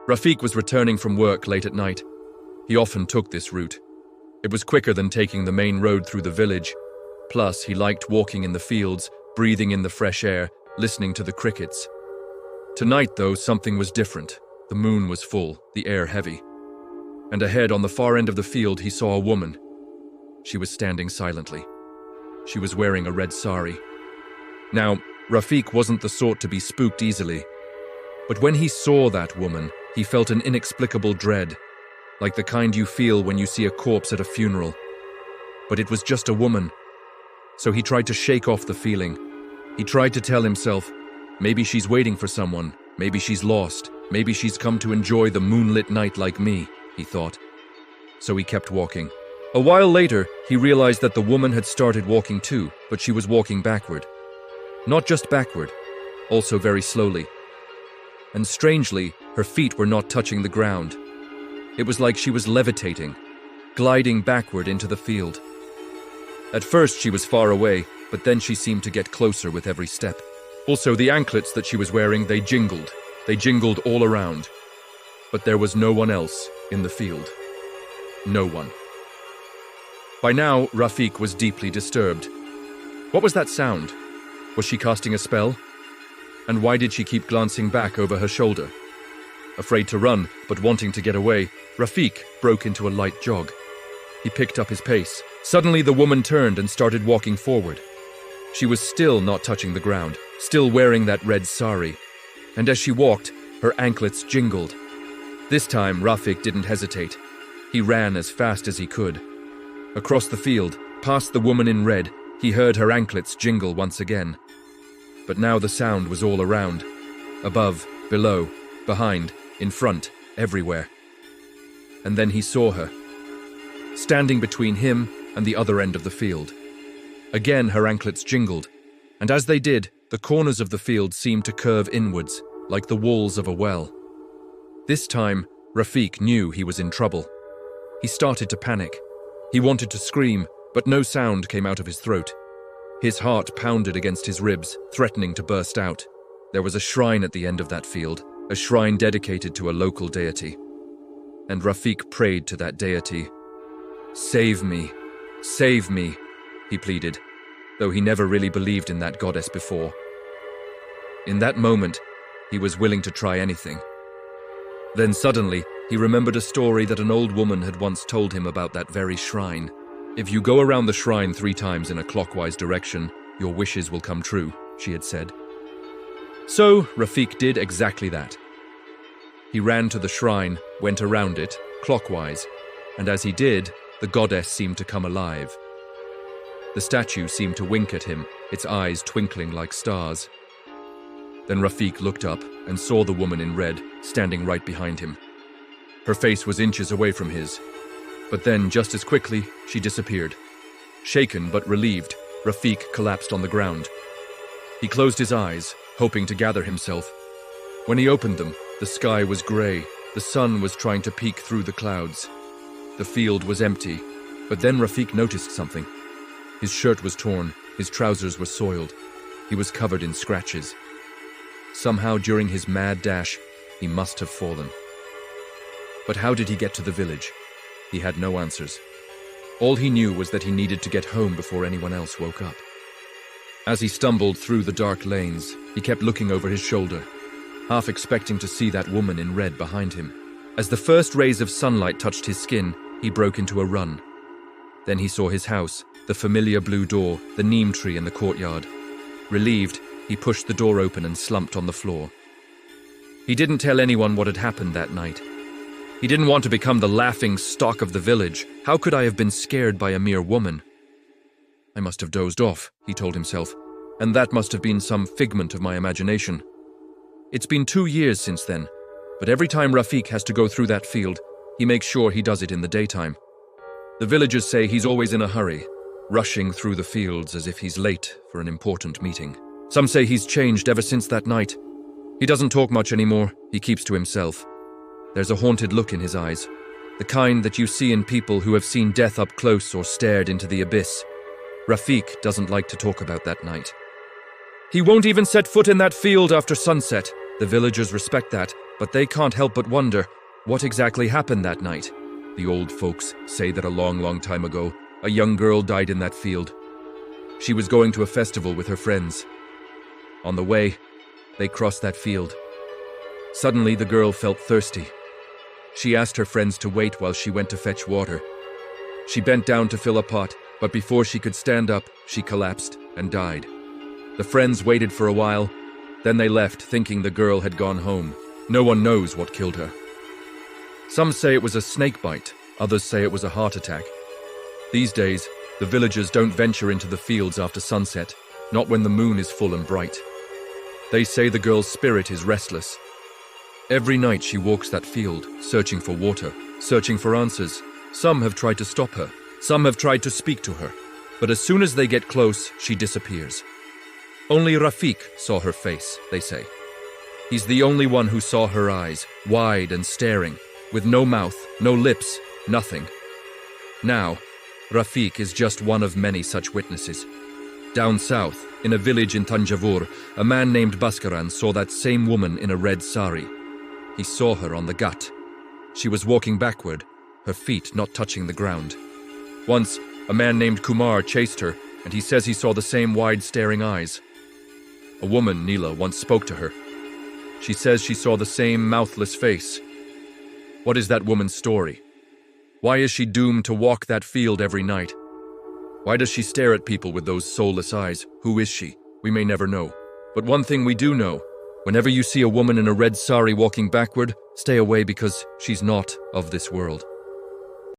Rafiq was returning from work late at night. He often took this route. It was quicker than taking the main road through the village. Plus, he liked walking in the fields, breathing in the fresh air, listening to the crickets. Tonight, though, something was different. The moon was full, the air heavy. And ahead, on the far end of the field, he saw a woman. She was standing silently. She was wearing a red sari. Now, Rafiq wasn't the sort to be spooked easily. But when he saw that woman, he felt an inexplicable dread, like the kind you feel when you see a corpse at a funeral. But it was just a woman. So he tried to shake off the feeling. He tried to tell himself, maybe she's waiting for someone, maybe she's lost, maybe she's come to enjoy the moonlit night like me, he thought. So he kept walking. A while later, he realized that the woman had started walking too, but she was walking backward. Not just backward, also very slowly. And strangely, her feet were not touching the ground. It was like she was levitating, gliding backward into the field. At first she was far away, but then she seemed to get closer with every step. Also, the anklets that she was wearing, they jingled. They jingled all around. But there was no one else in the field. No one. By now, Rafiq was deeply disturbed. What was that sound? Was she casting a spell? And why did she keep glancing back over her shoulder? Afraid to run, but wanting to get away, Rafiq broke into a light jog. He picked up his pace. Suddenly, the woman turned and started walking forward. She was still not touching the ground, still wearing that red sari. And as she walked, her anklets jingled. This time, Rafiq didn't hesitate. He ran as fast as he could. Across the field, past the woman in red, he heard her anklets jingle once again. But now the sound was all around. Above, below, behind, in front, everywhere. And then he saw her, standing between him and the other end of the field. Again her anklets jingled, and as they did, the corners of the field seemed to curve inwards, like the walls of a well. This time, Rafiq knew he was in trouble. He started to panic. He wanted to scream, but no sound came out of his throat. His heart pounded against his ribs, threatening to burst out. There was a shrine at the end of that field, a shrine dedicated to a local deity. And Rafiq prayed to that deity. Save me, he pleaded, though he never really believed in that goddess before. In that moment, he was willing to try anything. Then suddenly, he remembered a story that an old woman had once told him about that very shrine. If you go around the shrine 3 times in a clockwise direction, your wishes will come true, she had said. So, Rafiq did exactly that. He ran to the shrine, went around it, clockwise, and as he did, the goddess seemed to come alive. The statue seemed to wink at him, its eyes twinkling like stars. Then Rafiq looked up and saw the woman in red standing right behind him. Her face was inches away from his, but then, just as quickly, she disappeared. Shaken but relieved, Rafiq collapsed on the ground. He closed his eyes, hoping to gather himself. When he opened them, the sky was grey. The sun was trying to peek through the clouds. The field was empty, but then Rafiq noticed something. His shirt was torn, his trousers were soiled. He was covered in scratches. Somehow during his mad dash, he must have fallen. But how did he get to the village? He had no answers. All he knew was that he needed to get home before anyone else woke up. As he stumbled through the dark lanes, he kept looking over his shoulder, half expecting to see that woman in red behind him. As the first rays of sunlight touched his skin, he broke into a run. Then he saw his house, the familiar blue door, the neem tree in the courtyard. Relieved, he pushed the door open and slumped on the floor. He didn't tell anyone what had happened that night. He didn't want to become the laughing stock of the village. How could I have been scared by a mere woman? I must have dozed off, he told himself, and that must have been some figment of my imagination. It's been 2 years since then, but every time Rafiq has to go through that field, he makes sure he does it in the daytime. The villagers say he's always in a hurry, rushing through the fields as if he's late for an important meeting. Some say he's changed ever since that night. He doesn't talk much anymore, he keeps to himself. There's a haunted look in his eyes, the kind that you see in people who have seen death up close or stared into the abyss. Rafiq doesn't like to talk about that night. He won't even set foot in that field after sunset. The villagers respect that, but they can't help but wonder what exactly happened that night. The old folks say that a long, long time ago, a young girl died in that field. She was going to a festival with her friends. On the way, they crossed that field. Suddenly, the girl felt thirsty. She asked her friends to wait while she went to fetch water. She bent down to fill a pot, but before she could stand up, she collapsed and died. The friends waited for a while, then they left, thinking the girl had gone home. No one knows what killed her. Some say it was a snake bite, others say it was a heart attack. These days, the villagers don't venture into the fields after sunset, not when the moon is full and bright. They say the girl's spirit is restless. Every night she walks that field, searching for water, searching for answers. Some have tried to stop her, some have tried to speak to her, but as soon as they get close, she disappears. Only Rafik saw her face, they say. He's the only one who saw her eyes, wide and staring, with no mouth, no lips, nothing. Now, Rafik is just one of many such witnesses. Down south, in a village in Tanjavur, a man named Bhaskaran saw that same woman in a red sari. He saw her on the ghat. She was walking backward, her feet not touching the ground. Once, a man named Kumar chased her, and he says he saw the same wide staring eyes. A woman, Neela, once spoke to her. She says she saw the same mouthless face. What is that woman's story? Why is she doomed to walk that field every night? Why does she stare at people with those soulless eyes? Who is she? We may never know. But one thing we do know, whenever you see a woman in a red sari walking backward, stay away because she's not of this world.